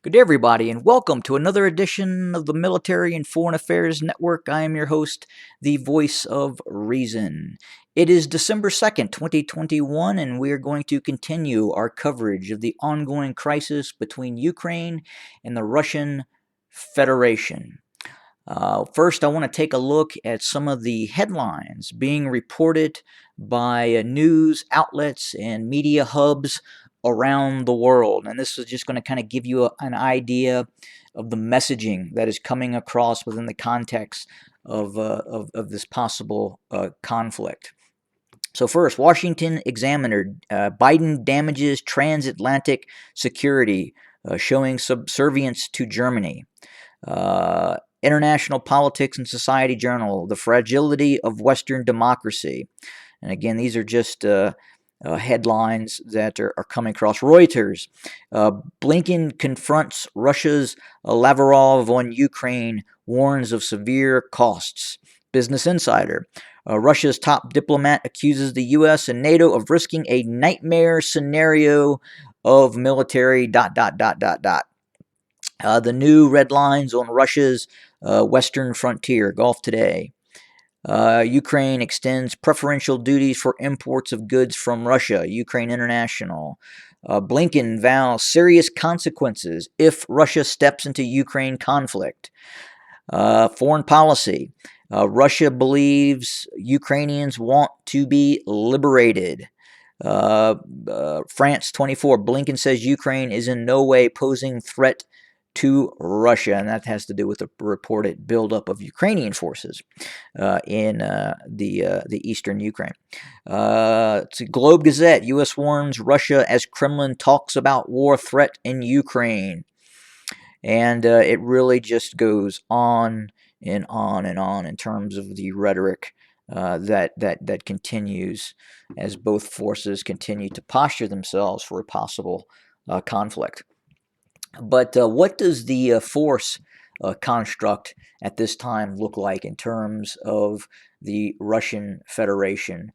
Good day, everybody, and welcome to another edition of the Military and Foreign Affairs Network. I am your host, the voice of reason. It is December 2nd, 2021, and we are going to continue our coverage of the ongoing crisis between Ukraine and the Russian Federation. First, I want to take a look at some of the headlines being reported by news outlets and media hubs around the world. And this is just going to kind of give you an idea of the messaging that is coming across within the context of this possible conflict. So first, Washington Examiner, Biden damages transatlantic security, showing subservience to Germany. International Politics and Society Journal, The Fragility of Western Democracy. And again, these are just headlines that are coming across. Reuters, Blinken confronts Russia's Lavrov on Ukraine, warns of severe costs. Business Insider, Russia's top diplomat accuses the U.S. and NATO of risking a nightmare scenario of military ... The new red lines on Russia's western frontier, Gulf Today. Ukraine extends preferential duties for imports of goods from Russia, Ukraine International. Blinken vows serious consequences if Russia steps into Ukraine conflict. Foreign policy. Russia believes Ukrainians want to be liberated. France 24. Blinken says Ukraine is in no way posing threat to Russia, and that has to do with the reported buildup of Ukrainian forces in the eastern Ukraine. It's Globe Gazette. U.S. warns Russia as Kremlin talks about war threat in Ukraine. And it really just goes on and on and on in terms of the rhetoric that continues as both forces continue to posture themselves for a possible conflict. But what does the force construct at this time look like in terms of the Russian Federation?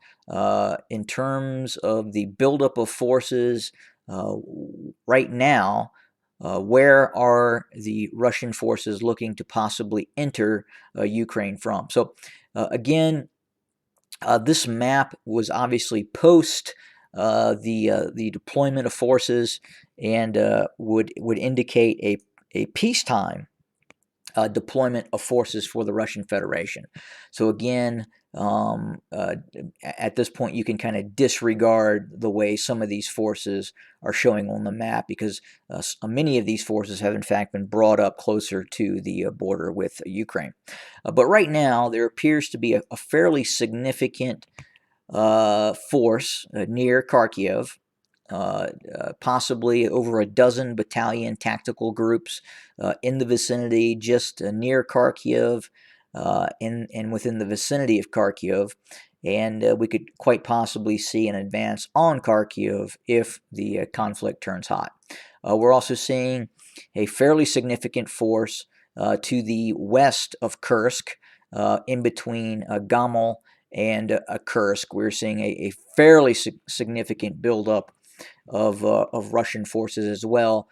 In terms of the buildup of forces right now, where are the Russian forces looking to possibly enter Ukraine from? So again, this map was obviously post the deployment of forces and would indicate a peacetime deployment of forces for the Russian Federation. So again, at this point, you can kind of disregard the way some of these forces are showing on the map because many of these forces have in fact been brought up closer to the border with Ukraine. But right now, there appears to be a fairly significant force near Kharkiv, possibly over a dozen battalion tactical groups in the vicinity, just near Kharkiv and within the vicinity of Kharkiv. And we could quite possibly see an advance on Kharkiv if the conflict turns hot. We're also seeing a fairly significant force to the west of Kursk, in between Gomel and Kursk. We're seeing a fairly significant buildup of Russian forces as well,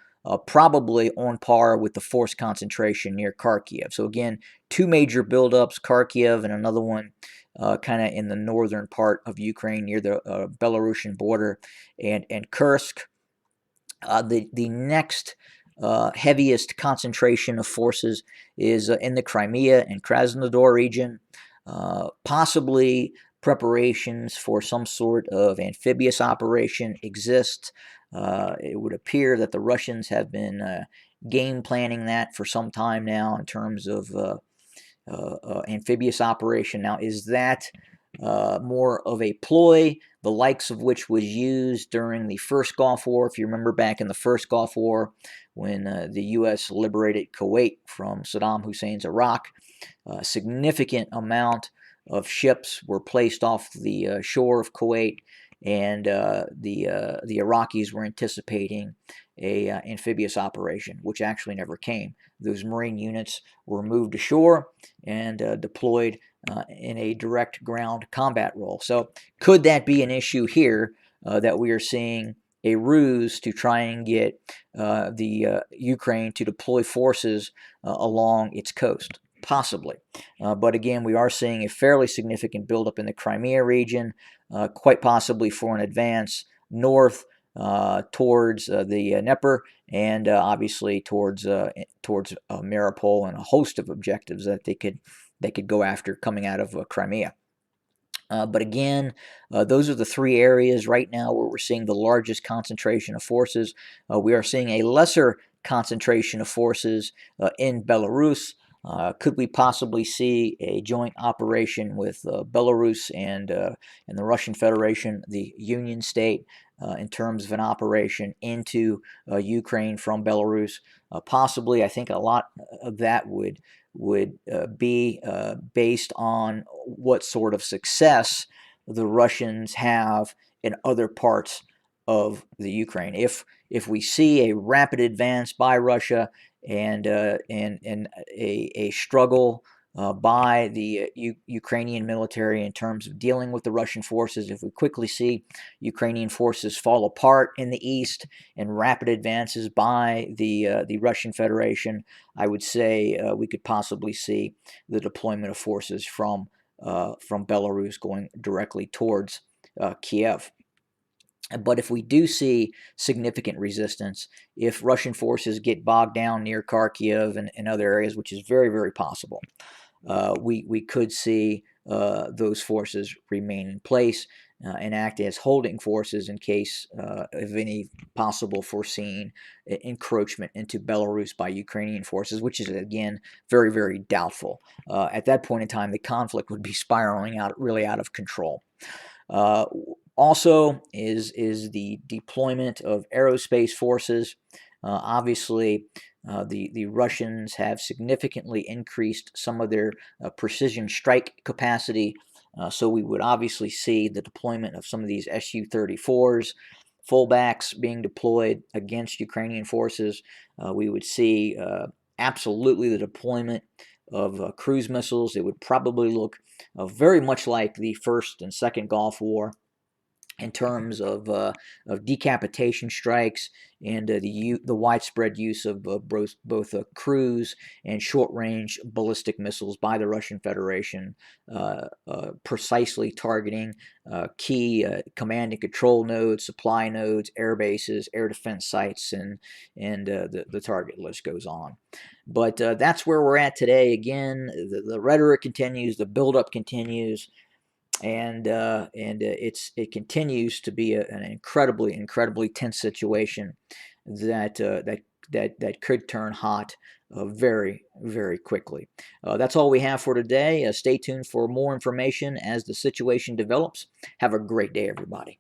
probably on par with the force concentration near Kharkiv. So again, two major buildups, Kharkiv and another one kind of in the northern part of Ukraine near the Belarusian border, and Kursk. The next heaviest concentration of forces is in the Crimea and Krasnodar region. Possibly preparations for some sort of amphibious operation exist. It would appear that the Russians have been game planning that for some time now in terms of amphibious operation. Now, is that more of a ploy, the likes of which was used during the first Gulf War? If you remember back in the first Gulf War, when the U.S. liberated Kuwait from Saddam Hussein's Iraq, a significant amount of ships were placed off the shore of Kuwait, and the Iraqis were anticipating a amphibious operation, which actually never came. Those Marine units were moved ashore and deployed in a direct ground combat role. So could that be an issue here that we are seeing a ruse to try and get the Ukraine to deploy forces along its coast. Possibly. But again, we are seeing a fairly significant buildup in the Crimea region, quite possibly for an advance north towards the Dnieper, and obviously towards Mariupol, and a host of objectives that they could go after coming out of Crimea. But again, those are the three areas right now where we're seeing the largest concentration of forces. We are seeing a lesser concentration of forces in Belarus. Could we possibly see a joint operation with Belarus and the Russian Federation, the Union State, in terms of an operation into Ukraine from Belarus? Possibly. I think a lot of that would be based on what sort of success the Russians have in other parts of the Ukraine. If we see a rapid advance by Russia and a struggle by the Ukrainian military in terms of dealing with the Russian forces, if we quickly see Ukrainian forces fall apart in the east and rapid advances by the Russian Federation, I would say we could possibly see the deployment of forces from Belarus going directly towards Kiev. But if we do see significant resistance, if Russian forces get bogged down near Kharkiv and other areas, which is very, very possible, we could see those forces remain in place and act as holding forces in case of any possible foreseen encroachment into Belarus by Ukrainian forces, which is, again, very, very doubtful. At that point in time, the conflict would be spiraling really out of control. Also is the deployment of aerospace forces. Obviously, the Russians have significantly increased some of their precision strike capacity, so we would obviously see the deployment of some of these Su-34s, fullbacks being deployed against Ukrainian forces. We would see absolutely the deployment of cruise missiles. It would probably look very much like the First and Second Gulf War in terms of decapitation strikes and the widespread use of both cruise and short-range ballistic missiles by the Russian Federation, precisely targeting key command and control nodes, supply nodes, air bases, air defense sites, and the target list goes on. But that's where we're at today. Again, the rhetoric continues, the buildup continues. And it continues to be an incredibly tense situation that could turn hot very, very quickly. That's all we have for today. Stay tuned for more information as the situation develops. Have a great day, everybody.